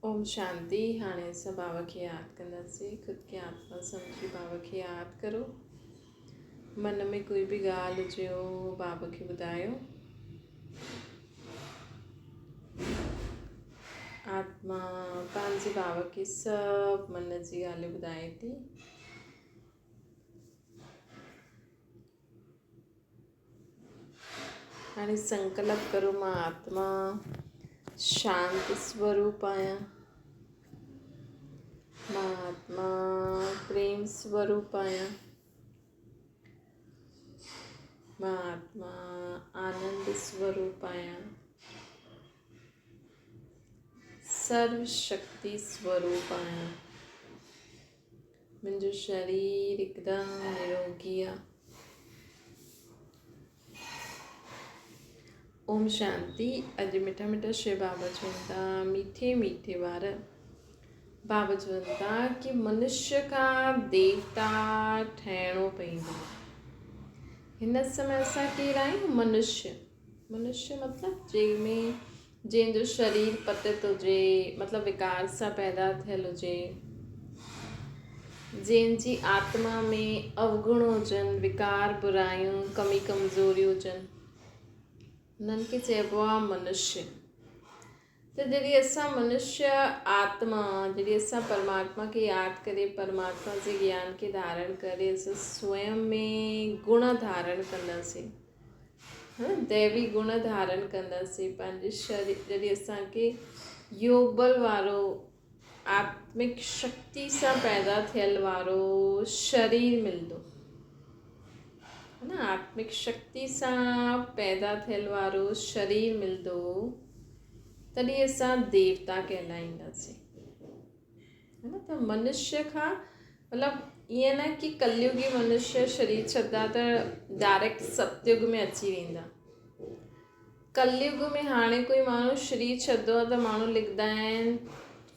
ओम शांति। हाणे असां बाबा खे यादि कंदासीं। ख़ुदि खे आत्मा सम्झी बाबा खे यादि करो। मन में कोई बि ॻाल्हि हुजेव बाबा खे ॿुधायो। आत्मा पंहिंजे बाबा खे सभु मन जी ॻाल्हियूं ॿुधाए थी। हाणे संकल्प करो, मां आत्मा शांति स्वरूप आहियां। मां आत्मा प्रेम स्वरूप आहियां। मां आत्मा आनंद स्वरूप आहियां। सर्व शक्ति स्वरूप आहियां। मुंहिंजो शरीर हिकदमि निरोगी आहे। ओम शांति। अॼु मिठा मिठा शिव बाबा चवनि था, मीठे मीठे वार बाबा चवनि था कि मनुष्य खां देवता ठहिणो पवंदो। हिन समय असां केरु आहियूं? मनुष्य। मनुष्य मतिलबु जंहिंजो शरीर पतित हुजे, मतिलबु विकार सां पैदा थियल हुजे, जंहिंजी आत्मा में अवगुण हुजनि, विकार बुरायूं कमी कमज़ोरियूं हुजनि, उन्हनि खे चइबो आहे मनुष्य। त जॾहिं असां मनुष्य आत्मा, जॾहिं असां परमात्मा खे यादि करे, परमात्मा जे ज्ञान खे धारण करे, असां स्वयं में गुण धारण कंदासीं, दैवी गुण धारण कंदासीं। पंहिंजे शरीर जॾहिं असांखे योग बल वारो, आत्मिक शक्ति सां पैदा थियल वारो शरीर मिलंदो, है न। आत्मिक शक्ति सां पैदा थियल वारो शरीर मिलंदो, तॾहिं असां देवता कहलाईंदासीं, है न। त मनुष्य खां मतिलबु ईअं न कि कलयुगी मनुष्य शरीर छॾंदा त डायरेक्ट सतयुग में अची वेंदा। कलयुग में हाणे कोई माण्हू शरीर छॾंदो आहे त माण्हू लिखंदा आहिनि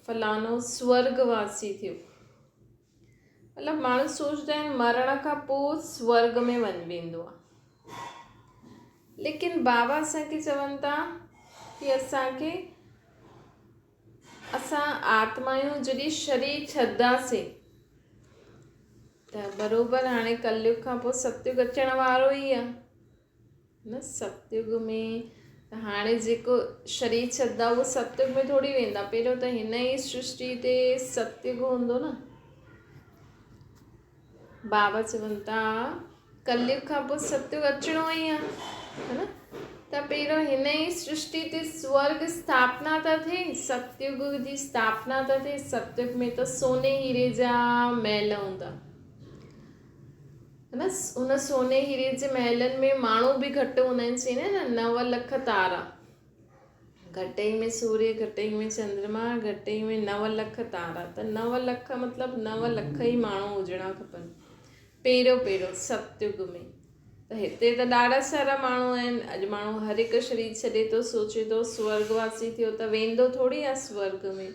फलानो स्वर्गवासी थियो। मतिलबु माण्हू सोचंदा आहिनि मरण खां पोइ स्वर्ग में वञी वेंदो आहे। लेकिन बाबा असांखे चवनि था कि असां आत्मायूं जॾहिं शरीर छॾंदासीं त बराबरि हाणे कलयुग खां पोइ सतयुग अचण वारो ई आहे न। सतयुग में हाणे जेको शरीर छॾंदा उहो सतयुग में थोरी वेंदा। पहिरियों त हिन ई सृष्टि ते सतयुग हूंदो न। बाबा चवनि था कलयुग खां पोइ सतयुग अचिणो ई आहे, है न। त पहिरियों हिन ई सृष्टि ते स्वर्ग स्थापना था थिए, सतयुग जी स्थापना था थिए। सतयुग में त सोने हीरे जा महल हूंदा, है न। उन सोने हीरे जे महलनि में माण्हू बि घटि हूंदा आहिनि। चईंदा आहिनि न 9 लख तारा, घटि में सूर्य, घटि में चंद्रमा, घटि में 9 लख तारा। त 9 लख मतिलबु 9 लख ई माण्हू हुजणा खपनि पहिरियों सतयुग में। त हिते त ॾाढा सारा माण्हू आहिनि। अॼु माण्हू हर हिकु शरीर छॾे थो, सोचे थो स्वर्गवासी थियो, त वेंदो थोरी आहे स्वर्ग में।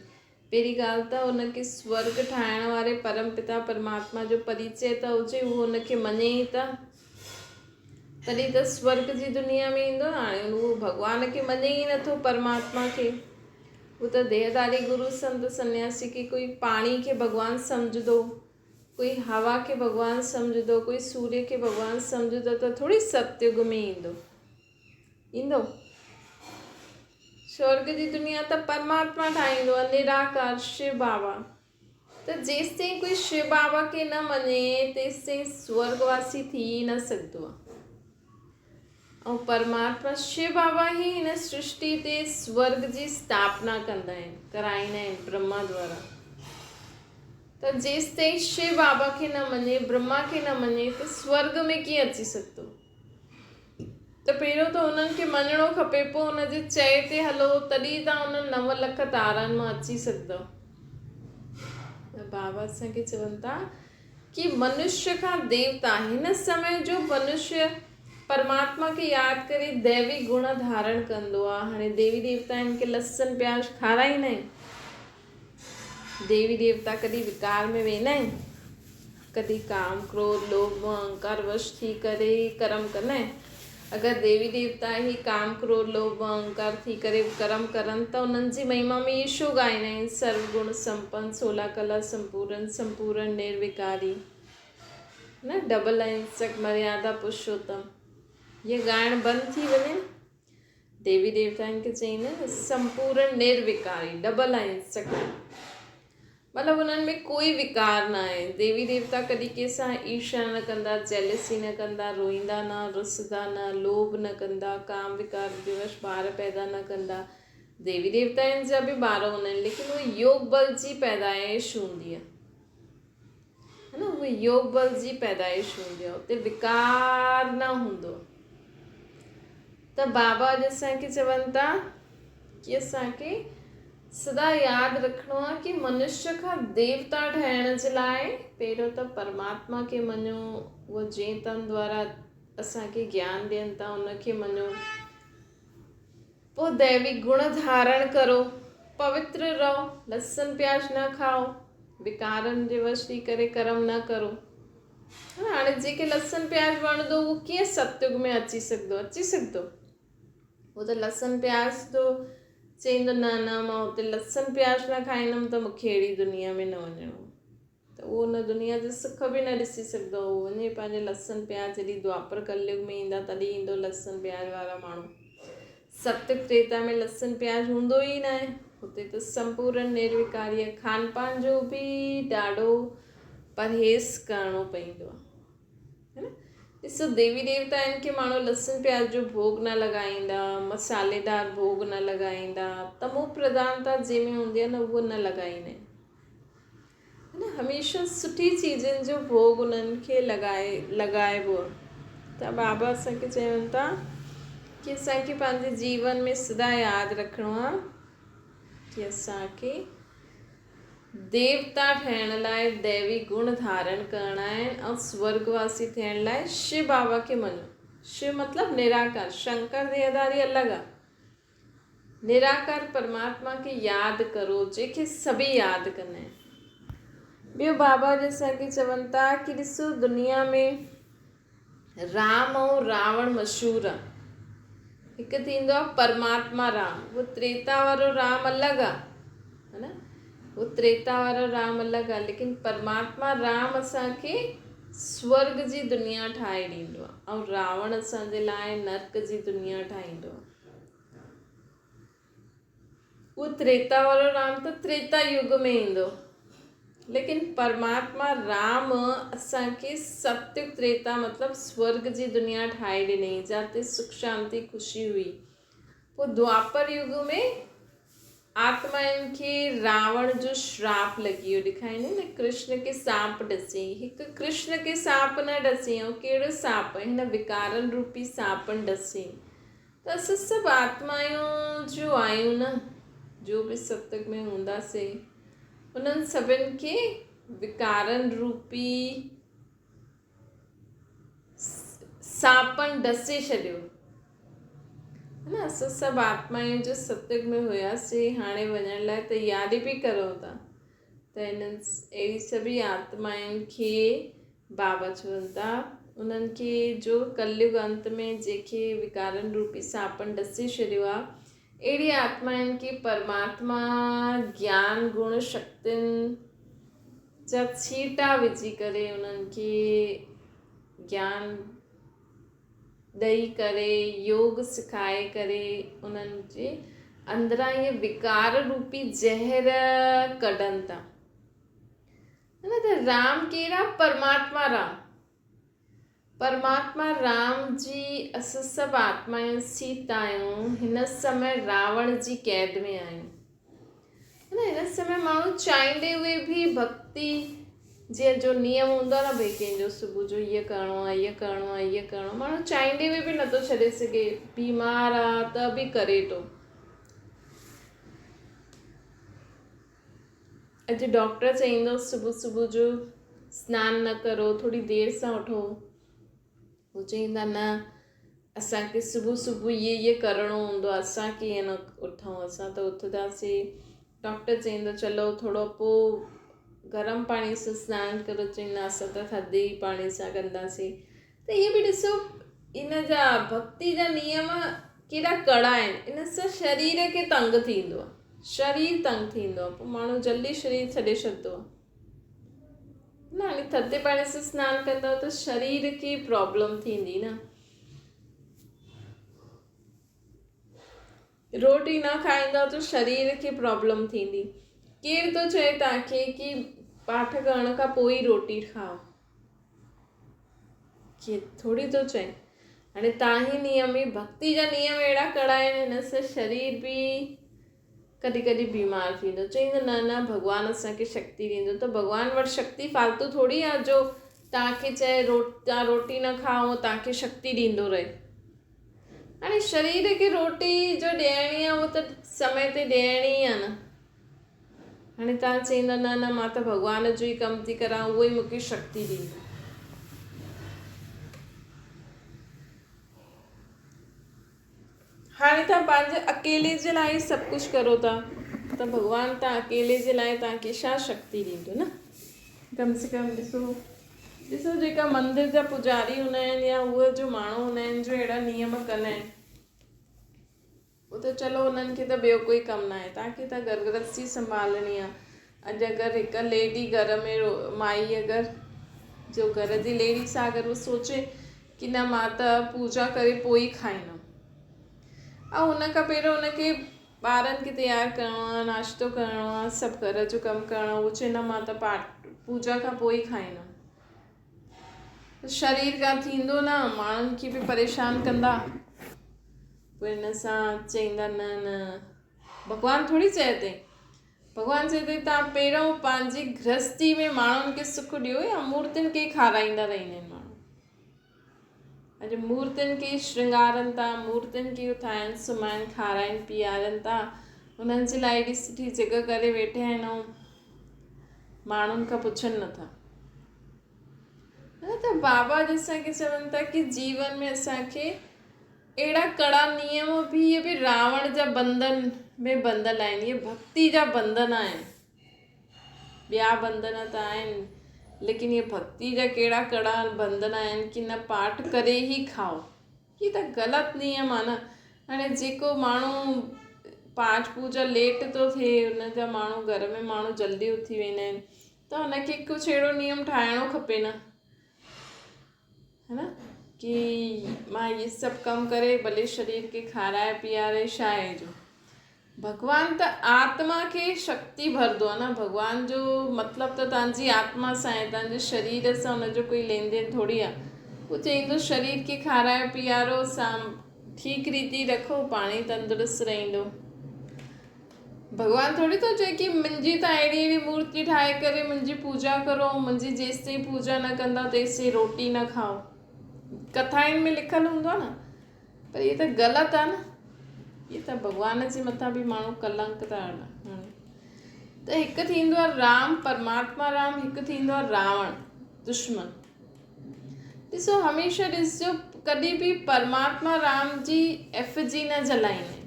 पहिरीं ॻाल्हि त उनखे स्वर्ग ठाहिण वारे परम पिता परमात्मा जो परिचय त हुजे, उहो उनखे मञे ई त तॾहिं त स्वर्ग जी दुनिया में ईंदो। हाणे उहो भॻवान खे मञे ई नथो, परमात्मा खे। उहो त देहधारी गुरु संत सन्यासी खे कोई पाणी खे भॻवानु सम्झंदो, कोई हवा खे भॻवानु सम्झंदो, कोई सूर्य खे भॻवानु सम्झंदो त थोरी सतयुग में ईंदो। स्वर्ग जी दुनिया त परमात्मा ठाहींदो आहे, निराकार शिव बाबा। त जेसि ताईं कोई शिव बाबा खे न मञे तेसि ताईं स्वर्गवासी थी न सघंदो आहे। ऐं परमात्मा शिव बाबा ई हिन सृष्टि ते स्वर्ग जी स्थापना कराईंदा आहिनि ब्रह्मा द्वारा। त जेसि ताईं शिव बाबा खे न मञे, ब्रह्मा खे न मञे, त स्वर्ग में कीअं अची सघंदो? त पहिरियों त उन्हनि खे मञिणो खपे, पोइ उनजे चए ते हलो, तॾहिं तव्हां उन 9 लख तारनि मां अची सघंदव। त बाबा असांखे चवनि था कि मनुष्य खां देवता, हिन समय जो मनुष्य परमात्मा खे यादि करे दैवी गुण धारण कंदो आहे। हाणे देवी देवता हिन खे लसन प्याज खाराईंदा आहिनि। देवी देवता कॾहिं विकार में वेंदा आहिनि? कॾहिं काम क्रोध लोभ मोह अहंकार वश थी करे कर्म कंदा आहिनि? अगरि देवी देवता ई काम क्रोध लोभ अहंकार थी करे कर्म करनि त उन्हनि जी महिमा में इहे छो ॻाईंदा आहिनि सर्वगुण संपन्न 16 कला संपूर्ण संपूर्ण निर्विकारी न डबल अहिंसक मर्यादा पुरुषोत्तम ये ॻाइणु बंदि थी वञे देवी देवताउनि खे चईं न संपूर्ण निर्विकारी डबल अहिंसक मतिलबु उन्हनि में कोई विकार न आहे देवी देवता कॾहिं कंहिंसां ईर्ष्या न कंदा जेलसी न कंदा रोईंदा न रुसंदा न लोभ न कंदा काम विकार दिवस ॿार पैदा न कंदा देवी देवताउनि जा बि ॿार हूंदा आहिनि लेकिन उहे योग बल जी पैदाइश हूंदी आहे है न उहे योग बल जी पैदाइश हूंदी आहे उते विकार न हूंदो त बाबा अॼु असांखे चवनि था कि असांखे सदा यादि रखिणो आहे कि मनुष्य खां देवता ठहिण जे लाइ पहिरियों त परमात्मा खे मञो उहो जंहिं तन द्वारा असांखे ज्ञान ॾियनि था उनखे मञो पोइ दैवी गुण धारण करो पवित्र रहो लसन प्याज न खाओ विकारनि जे वश थी करे कर्म न करो हाणे जेके लसन प्याज वणंदो उहो कीअं सतयुग में अची सघंदो उहो त लसन प्याज तो चईंदो न मां हुते लसन प्याज न खाईंदमि त मूंखे अहिड़ी दुनिया में न वञिणो त उहो उन दुनिया जो सुख बि न ॾिसी सघंदो उहो वञे पंहिंजे लसन प्याज जॾहिं द्वापर कलयुग में ईंदा तॾहिं ईंदो लसन प्याज वारा माण्हू सत्युग त्रेता में लसन प्याज हूंदो ई न आहे हुते त संपूर्ण निर्विकारी आहे खान पान जो बि ॾाढो परहेज़ करिणो पवंदो आहे न ॾिसो देवी देवताउनि खे माण्हू लसन प्याज जो भोग न लॻाईंदा मसालेदार भोग न लॻाईंदा तमो प्रधानता जंहिंमें हूंदी आहे न उहो न लॻाईंदा आहिनि है न हमेशह सुठी चीज़ुनि जो भोग उन्हनि खे लॻाइबो आहे त बाबा असांखे चवनि था कि असांखे पंहिंजे जीवन में सदा यादि रखिणो आहे कि असांखे देवता ठहिण लाइ दैवी गुण धारण करणा आहिनि ऐं स्वर्गवासी थियण लाइ शिव बाबा खे मञो शिव मतिलबु निराकार शंकर देहधारी अलॻि आहे निराकार परमात्मा खे यादि करो जंहिंखे सभई यादि कंदा आहिनि ॿियो बाबा जी असांखे चवनि था कि ॾिसो दुनिया में राम ऐं रावण मशहूरु आहे हिकु थींदो आहे परमात्मा राम उहो त्रेता वारो राम अलॻि आहे है न वो त्रेता वारो राम अलॻि आहे लेकिन परमात्मा राम असांखे स्वर्ग जी दुनिया ठाहे ॾींदो आहे ऐं रावण असांजे लाइ नर्क जी दुनिया ठाहींदो आहे उहो त्रेता वारो राम त त्रेता युग में ईंदो लेकिन परमात्मा राम असांखे सत्युग त्रेता मतिलबु स्वर्ग जी दुनिया ठाहे ॾिनई जिते सुख शांती ख़ुशी हुई पोइ द्वापर युग में आत्माउनि खे रावण जो श्राप लॻी वियो ॾेखारींदे न कृष्ण खे सांप ॾसी हिकु कृष्ण खे सांप न ॾसी ऐं कहिड़ो सांप हिन विकारनि रूपी सांपनि ॾसी त असां सभु आत्माऊं जो आहियूं न जो बि सत्युग में हूंदासीं उन्हनि सभिनि खे विकारनि रूपी सांपनि ॾसे छॾियो है न असां सभु आत्माऊं जो सत्युग में हुयासीं हाणे वञण लाइ तयारी बि करूं था त हिननि अहिड़ी सभई आत्माउनि खे बाबा चवनि था उन्हनि खे जो कलयुग अंत में जेके विकारनि रूपी सांपनि ॾसे छॾियो आहे अहिड़ी आत्माउनि खे परमात्मा ज्ञान गुण शक्तियुनि जा छीटा विझी करे उन्हनि खे ज्ञान ॾेई करे योग सिखाए करे उन्हनि जे अंदरां इहे विकार रूपी ज़हर कढनि था न त राम कहिड़ा परमात्मा राम जी असां सभु आत्माऊं सीता आहियूं हिन समय रावण जी कैद में आहियूं न हिन समय माण्हू चाहींदे हुए बि भक्ति जीअं जो नियम हूंदो आहे न भई कंहिंजो सुबुह जो ईअं करिणो आहे ईअं करिणो आहे ईअं करिणो माण्हू चाहींदे हुए बि नथो छॾे सघे बीमार आहे त बि करे थो अॼु डॉक्टर चईंदो सुबुह जो सनानु न करो थोरी देरि सां उठो हू चईंदा न असांखे सुबुह इहे करिणो हूंदो आहे असां कीअं न उथूं असां त उथंदासीं डॉक्टर चईंदो चलो थोरो पोइ गरम पाणी सां सनानु करो चईंदा असां त थधे पाणी सां कंदासीं त इहे बि ॾिसो इन जा भक्ति जा नियम केॾा कड़ा आहिनि। इन सां शरीर खे तंग थींदो आहे, शरीर तंग थींदो आहे, पोइ माण्हू जल्दी शरीर छॾे छॾंदो आहे न। हाणे थधे पाणी सां सनानु कंदव त शरीर खे प्रॉब्लम थींदी न। रोटी न खाईंदव त शरीर खे प्रॉब्लम थींदी। केरु थो चए तव्हांखे कि पाठ करण खां पोइ ई रोटी खाओ? केरु थोरी थो चए। हाणे तव्हां ई नियम ई भक्ति जा नियम अहिड़ा कड़ा आहिनि, हिन सां शरीर बि कॾहिं कॾहिं बीमार थींदो। चईंदो न न भॻवानु असांखे शक्ति ॾींदो, त भॻवानु वटि शक्ति फालतू थोरी आहे जो तव्हांखे चए तव्हां रोटी न खाओ तव्हांखे शक्ति ॾींदो रहे। हाणे शरीर खे रोटी जो ॾियणी आहे उहो त समय ते ॾियणी आहे न। हाणे तव्हां चईंदा न न मां त भॻवान जो ई कमु थी करां, उहो ई मूंखे शक्ति ॾींदो। हाणे तव्हां पंहिंजे अकेले जे लाइ सभु कुझु करो था त भॻवानु तव्हां अकेले जे लाइ तव्हांखे छा शक्ति ॾींदो न। कम से कम ॾिसो जेका मंदिर जा पुजारी हूंदा आहिनि या उहे जो माण्हू हूंदा आहिनि जो अहिड़ा नियम कंदा आहिनि, उहो त चलो उन्हनि खे त ॿियो कोई कमु न आहे। तव्हांखे त घर गृहस्थी संभालणी आहे। अॼु अगरि हिकु लेडी घर में माई अगरि जो घर जी लेडीस आहे, अगरि उहो सोचे कि न मां त पूजा करे पोइ ई खाईंदमि, ऐं हुन खां पहिरियों हुनखे ॿारनि खे तयारु करिणो आहे, नाश्तो करिणो आहे, सभु घर जो कमु करिणो, उहो चए न मां त पूजा खां पोइ ई खाईंदमि, शरीर खां थींदो न, माण्हुनि खे बि परेशान कंदा। पोइ हिन सां चईंदा न न भॻवानु थोरी चए थी। भॻवानु चए थी तव्हां पहिरियों पंहिंजी गृहस्थी में माण्हुनि खे सुखु ॾियो या मूर्तियुनि खे खाराईंदा रहंदा आहिनि माण्हू। अॼु मूर्तियुनि खे श्रृंगारनि था, मूर्तियुनि खे ठाहिनि सुम्हाइनि खाराइनि पीआरनि था, उन्हनि जे लाइ एॾी सुठी जॻह करे वेठे आहिनि ऐं माण्हुनि खां पुछनि नथा। त बाबा असांखे चवनि था कि जीवन में असांखे अहिड़ा कड़ा नियम बि इहे बि रावण जा बंधन में बंधल आहिनि, इहे भक्ति जा बंधन आहिनि। ॿिया बंधन त आहिनि लेकिन इहे भक्ति जा कहिड़ा कड़ा बंधन आहिनि कि न पाठ करे ई खाओ। इहे त ग़लति नियम आहे न। हाणे जेको माण्हू पाठ पूजा लेट थो थिए, हुन जा माण्हू घर में माण्हू जल्दी उथी वेंदा आहिनि, त हुनखे कुझु अहिड़ो नियम ठाहिणो खपे न, है न, कि मां इहे सभु कमु करे भले शरीर खे खाराए पीआरे छा आहे जो। भॻवानु त आत्मा खे शक्ति भरदो आहे न। भॻवान जो मतिलबु त तव्हांजी आत्मा सां आहे, तव्हांजे शरीर सां हुनजो कोई लेन देन थोरी आहे। उहो चईंदो शरीर खे खाराए पीआरो, ठीकु रीति रखो, पाणी तंदुरुस्त रहंदो। भॻवानु थोरी थो चए कि मुंहिंजी त अहिड़ी अहिड़ी मूर्ति ठाहे करे मुंहिंजी पूजा करो, मुंहिंजी जेसि ताईं पूजा न कंदा तेसि ताईं रोटी न खाओ। कथाउनि में लिखियलु हूंदो आहे न, पर इहे त ग़लति आहे न। इहे त भॻवान जे मथां बि माण्हू कलंक था हणनि। त हिकु थींदो आहे राम, परमात्मा राम, हिकु थींदो आहे रावण दुश्मन। ॾिसो हमेशह ॾिसजो कॾहिं बि परमात्मा राम जी एफिजी न जलाईंदा आहिनि,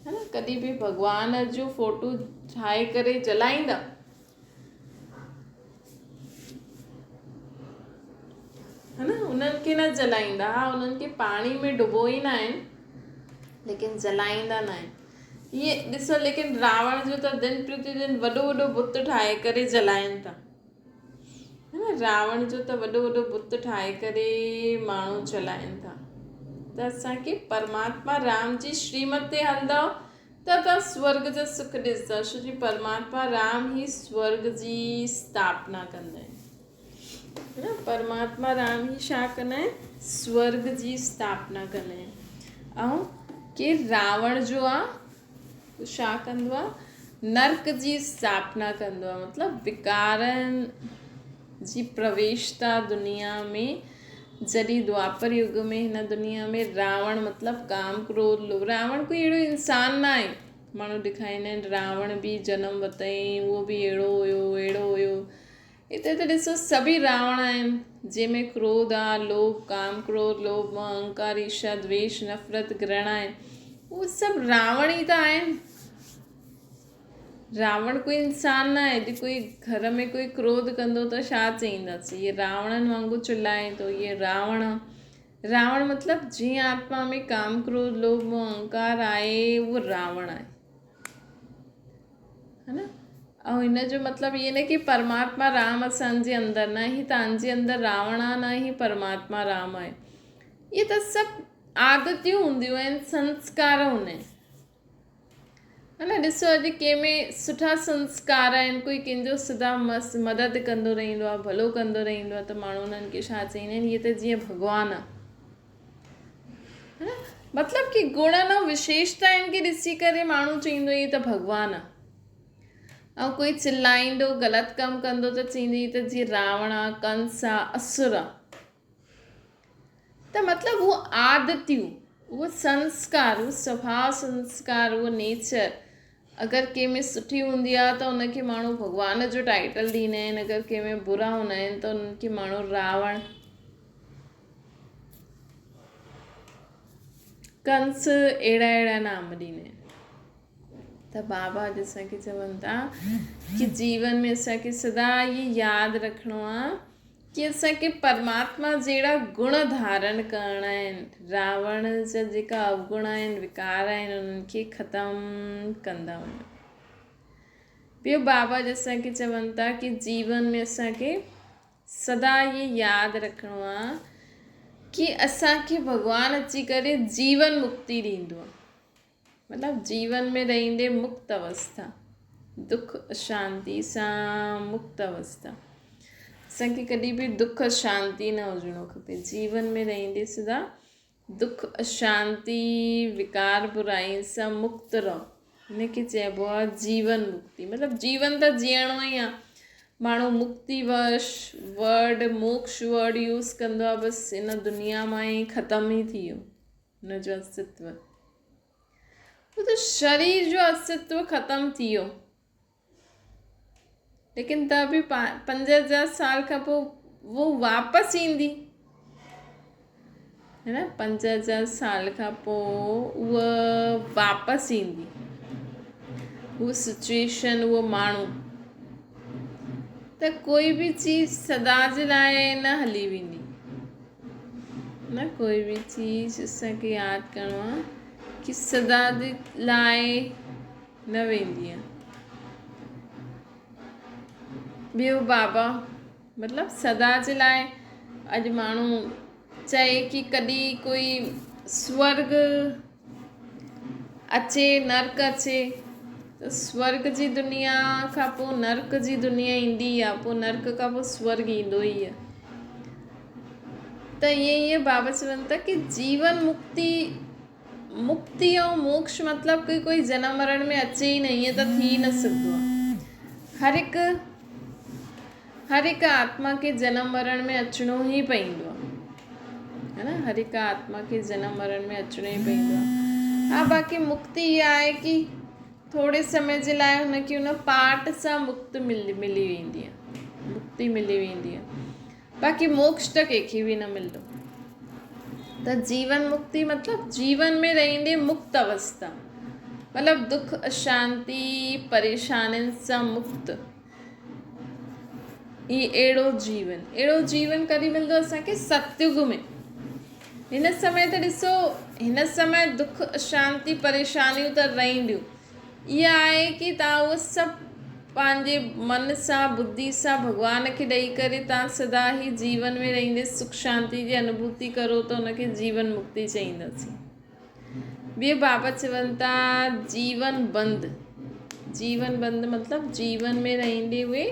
है न। कॾहिं बि भॻवान जो फोटो ठाहे करे जलाईंदा, है न, उन्हनि खे न जलाईंदा। हा उन्हनि खे पाणी में डुबोईंदा आहिनि लेकिन जलाईंदा न आहिनि। इहे ॾिसो लेकिन रावण जो त दिन प्रतिदिन वॾो वॾो बुत ठाहे करे जलाइनि था, है न। रावण जो त वॾो वॾो बुत ठाहे करे माण्हू जलाइनि था। त असांखे परमात्मा राम जी श्रीमत ते हलंदव त तव्हां स्वर्ग जा सुख ॾिसंदव, छो जो परमात्मा राम ई स्वर्ग जी स्थापना कंदा आहिनि, है न। परमात्मा राम ई छा कंदा आहिनि, स्वर्ग जी स्थापना कंदा आहिनि। ऐं कि रावण जो आहे छा कंदो आहे, नर्क जी स्थापना कंदो आहे, मतिलबु विकारनि जी प्रवेशता दुनिया में। जॾहिं द्वापर युग में हिन दुनिया में रावण मतिलबु काम क्रोध लोभ, रावण कोई अहिड़ो इंसानु न आहे। माण्हू ॾेखारींदा आहिनि रावण बि जनमु वरितईं, उहो बि अहिड़ो हुयो अहिड़ो हुयो। हिते त ॾिसो सभई रावण आहिनि, जंहिंमें क्रोध आहे, लोभ, काम क्रोध लोभ अहंकार ईर्ष्या द्वेष नफ़रत घृणा आहे, उहे सभु रावण ई त आहिनि। रावण कोई इंसानु न आहे। यदि कोई घर में कोई क्रोध कंदो त छा चईंदासीं, इहे रावणनि वांगुरु चिल्लाए थो, इहे रावण रावण मतिलबु जीअं आत्मा में काम क्रोध लोभ मोह अहंकार आहे उहो रावण आहे, है न। ऐं हिन जो मतिलबु इहे न कि परमात्मा राम असांजे अंदरि, न ही तव्हांजे अंदरि रावण आहे, न ही परमात्मा राम आहे। इहे त सभु आदतियूं हूंदियूं आहिनि, संस्कार हूंदा आहिनि, है न। ॾिसो अॼु कंहिंमें सुठा संस्कार आहिनि, कोई कंहिंजो सदा मदद कंदो रहंदो आहे, भलो कंदो रहंदो आहे, त माण्हू उन्हनि खे छा चईंदा आहिनि, इहे त जीअं भॻवानु आहे, है न। मतिलबु कि गुण न विशेषता आहिनि कि ॾिसी करे माण्हू चईंदो इहे त भॻवानु आहे। ऐं कोई चिल्लाईंदो ग़लति कमु कंदो त चईंदो इहे त जीअं रावण आहे, कंस आहे, असुर आहे। त मतिलबु उहो आदतियूं, उहो संस्कार, उहो स्वभाव संस्कार, उहो नेचर अगरि कंहिंमें सुठी हूंदी आहे त उनखे माण्हू भॻवान जो टाइटल ॾींदा आहिनि, अगरि कंहिंमें बुरा हूंदा आहिनि त उन्हनि खे माण्हू रावण, कंस अहिड़ा नाम ॾींदा आहिनि। त बाबा अॼु असांखे चवनि था कि जीवन में असांखे सदा इहे यादि रखिणो आहे कि असांखे परमात्मा जहिड़ा गुण धारण करणा आहिनि। रावण जा जेका अवगुण आहिनि, विकार आहिनि, उन्हनि खे ख़तमु कंदा वञो। ॿियो बाबा अॼु असांखे चवनि था कि जीवन में असांखे सदा इहे यादि रखिणो आहे कि असांखे भॻवानु अची करे जीवन मुक्ति ॾींदो आहे, मतिलबु जीवन में रहंदे मुक्त अवस्था, दुख अशांति सां मुक्त अवस्था। असांखे कॾहिं बि दुख अशांति न हुजिणो खपे, जीवन में रहंदे सदा दुख अशांति विकार बुराई सां मुक्त रहो, हिनखे चइबो आहे जीवन मुक्ति। मतिलबु जीवन त जीअणो ई आहे, माण्हू मुक्ति वर्ड मोक्ष वर्ड यूज़ कंदो आहे, बसि हिन दुनिया मां ई ख़तमु ई थी वियो हुनजो अस्तित्व, वो तो शरीर जो अस्तित्व ख़त्म थी वियो। लेकिन त बि 5000 साल खां पोइ वो वापसि ईंदी, है न। 5000 साल खां पोइ उहा वापसि ईंदी, उहा सिचुएशन, उहो माण्हू। त कोई बि चीज़ सदा जे लाइ न हली वेंदी, न कोई बि चीज़ असांखे यादि करिणो आहे कि सदा जे लाइ न वेंदी आहे। ॿियो बाबा मतिलबु सदा जे लाइ, अॼु माण्हू चए कि कॾहिं कोई स्वर्ग अचे नर्क अचे, त स्वर्ग जी दुनिया खां पोइ नर्क जी दुनिया ईंदी आहे, पोइ नर्क खां पोइ स्वर्ग ईंदो ई आहे। त ईअं बाबा चवनि था कि जीवन मुक्ति ऐं मोक्ष मतिलबु कि कोई जनम मरण में अचे ई न, ईअं त थी न सघंदो आहे। हर हिकु आत्मा खे जनम मरण में अचिणो ई पवंदो आहे, है न। हर हिकु आत्मा खे जनम मरण में अचिणो ई पवंदो आहे। हा, बाक़ी मुक्ति इहा आहे कि थोरे समय जे लाइ हुनखे हुन पाठ सां मुक्ति मिली वेंदी आहे, मुक्ति मिली वेंदी आहे। बाक़ी मोक्ष त कंहिंखे बि न मिलंदो। त जीवन मुक्ति मतिलबु जीवन में रहंदे मुक्त अवस्था, मतिलबु दुख अशांति परेशानियुनि सां मुक्त। अहिड़ो जीवन कॾहिं मिलंदो असांखे? सतयुग में। हिन समय त ॾिसो, हिन समय दुख अशांति परेशानियूं त रहंदियूं। इहा आहे कि तव्हां उहो सभु पंहिंजे मन सां बुद्धि सां भॻवान खे ॾेई करे तव्हां सदा ई जीवन में रहंदे सुख शांति जी अनुभूति करो त हुनखे जीवन मुक्ति चईंदासीं। ॿियो बाबा चवनि था जीवन बंद मतिलबु जीवन में रहंदे उहे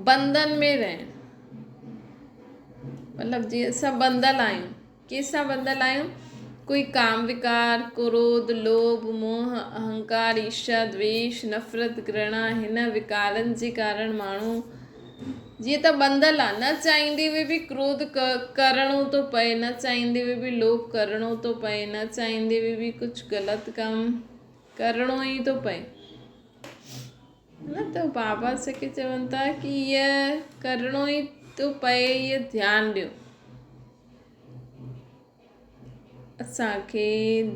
बंधन में रहनि, मतिलबु जीअं असां बंधल आहियूं। कंहिंसां बंधल आहियूं? कोई काम विकार, क्रोध, लोभ, मोह, अहंकार, ईर्ष्या, द्वेष, नफ़रत, घृणा, हिन विकारनि जे कारण माण्हू जीअं त बंधल आहे। न चाहींदे हुए बि क्रोध करणो थो पए, न चाहींदे हुए बि लोभ करणो थो पए, न चाहींदे हुए बि कुझु ग़लति कमु करणो ई थो पए, न। त बाबा असांखे चवनि था कि इहा करणो ई थो पए, इहा ध्यानु ॾियो। असांखे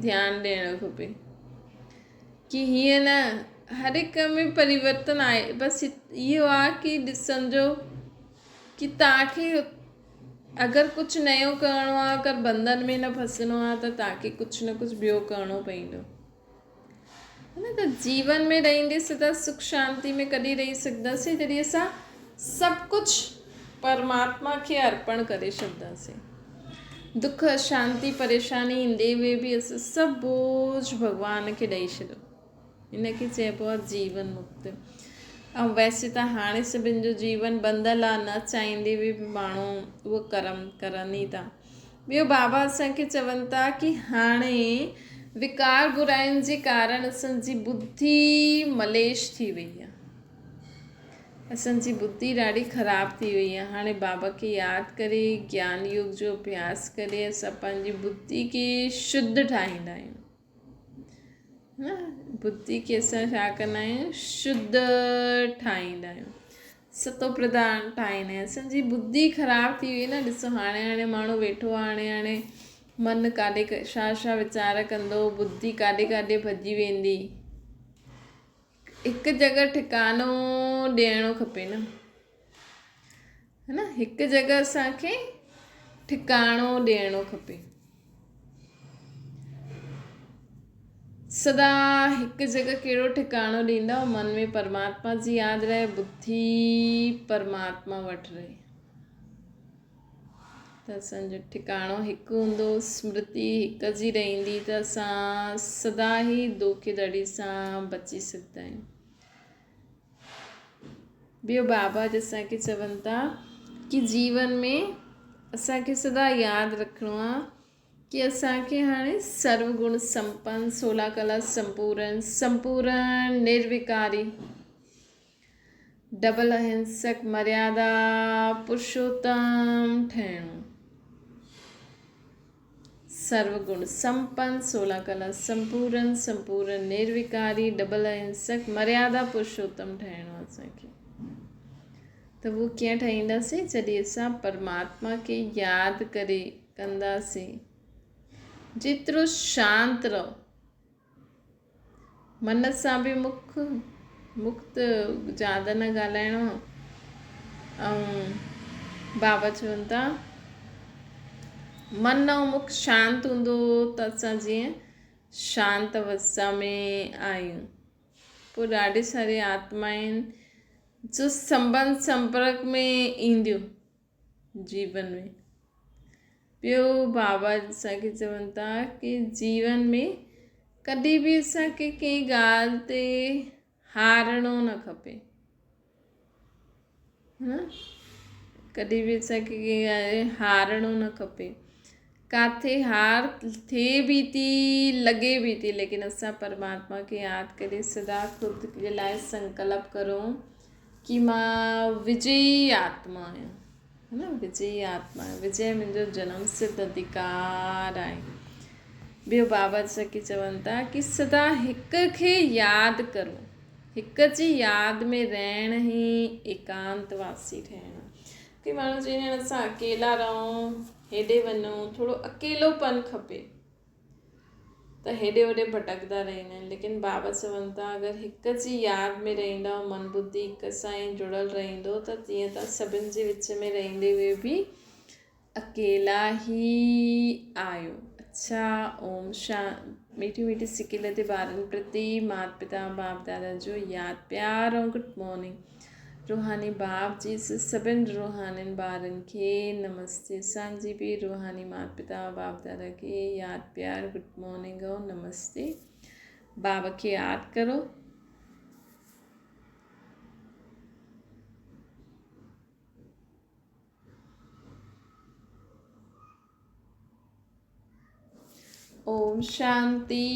ध्यानु ॾियणो खपे कि हीअं न, हर हिकु में परिवर्तन आहे। बसि इहो आहे कि ॾिसंजो कि तव्हांखे अगरि कुझु नयो करिणो आहे, अगरि बंधन में न फसणो आहे त तव्हांखे कुझु न कुझु ॿियो करिणो पवंदो, है न। त जीवन में रहंदे सदा सुख शांति में कॾहिं रही सघंदासीं जॾहिं असां सभु कुझु परमात्मा खे अर्पण करे छॾंदासीं। दुख अशांति परेशानी ईंदे में बि असां सभु बोझ भॻवान खे ॾेई छॾियो, इनखे चइबो आहे जीवन मुक्त। ऐं वैसे त हाणे सभिनि जो जीवन बंधल आहे, न चाहींदे बि माण्हू उहो कर्म करनि ई था। ॿियो बाबा असांखे चवनि था कि हाणे विकार बुराइनि जे कारण असांजी बुद्धि मलेश थी वई आहे, असांजी बुद्धि ॾाढी ख़राबु थी वई आहे। हाणे बाबा खे यादि करे ज्ञान योग जो अभ्यास करे असां पंहिंजी बुद्धि खे शुद्ध ठाहींदा आहियूं, न। बुद्धि खे असां छा कंदा आहियूं, शुद्ध ठाहींदा आहियूं, सतो प्रधान ठाहींदा आहियूं। असांजी बुद्धि ख़राबु थी वई न। ॾिसो हाणे माण्हू वेठो आहे, हाणे मन काॾे छा छा वीचार कंदो, बुद्धि काॾे काॾे भॼी वेंदी। हिकु जॻह ठिकानो ॾियणो खपे न, है न। हिकु जॻह असांखे ठिकाणो ॾियणो खपे। सदा हिकु जॻह कहिड़ो ठिकाणो ॾींदा, मन में परमात्मा जी यादि रहे, बुद्धि परमात्मा वटि रहे, त असांजो ठिकाणो हिकु हूंदो, स्मृति हिकु जी रहंदी, त असां सदा ई धोखेधड़ी सां बची सघंदा आहियूं। ॿियो बाबा असांखे चवनि था कि जीवन में असांखे सदा यादि रखिणो आहे कि असांखे हाणे सर्वगुण संपन्न, 16 कला संपूर्ण निर्विकारी, डबल अहिंसक, मर्यादा पुरुषोत्तम ठहिणो। सर्वगुण संपन्न, 16 कला संपूर्ण निर्विकारी, डबल अहिंसक, मर्यादा पुरुषोत्तम ठहिणो आहे असांखे। त उहो कीअं ठाहींदासीं, जॾहिं असां परमात्मा खे यादि करे कंदासीं। जेतिरो शांति रहो, मन सां बि मुक्त, ज़्यादा न ॻाल्हाइणो। ऐं बाबा चवनि था मन ऐं मुख शांति हूंदो त असां जीअं शांति अवस्था में आहियूं। पोइ ॾाढी सारी आत्माएं जो संबंध संपर्क में ईंदियूं जीवन में। ॿियो बाबा असांखे चवनि था कि जीवन में कॾहिं बि असांखे कंहिं ॻाल्हि ते हारणो न खपे, न। कॾहिं बि असांखे कंहिं हारणो न खपे। किथे हार थिए बि थी, लॻे बि थी, लेकिन असां परमात्मा खे यादि करे सदा ख़ुदि जे लाइ संकल्प करो कि मां विजयी आत्मा आहियां, है न। विजयी आत्मा, विजय मुंहिंजो जनम सिद्ध अधिकार आहे। ॿियो बाबा असांखे चवनि था कि सदा हिक खे यादि करो, हिक जी यादि में रहण ई एकांतवासी ठहिणो। कि माण्हू चवंदा आहिनि असां अकेला रहूं, हेॾे वञूं, थोरो अकेलोपन खपे, त हेॾे होॾे भटकंदा रहंदा आहिनि। लेकिन बाबा चवनि था अगरि हिक जी यादि में रहंदा, मन बुद्धि हिक सां ई जुड़ियल रहंदो, त तीअं त सभिनि जे विच में रहंदे हुए बि अकेला ई आहियो। अच्छा, ओम शांति। मीठी मीठी सिकिल ते ॿारनि प्रति माता पिता बाप दादा जो यादि प्यार ऐं गुड मॉर्निंग। रूहानी बाप जी सभिनि रूहानियुनि ॿारनि खे नमस्ते। असांजी बि रूहानी माता पिता बाप दादा खे यादि प्यार गुड मॉर्निंग ऐं नमस्ते। बाबा खे यादि करो। ओम शांति।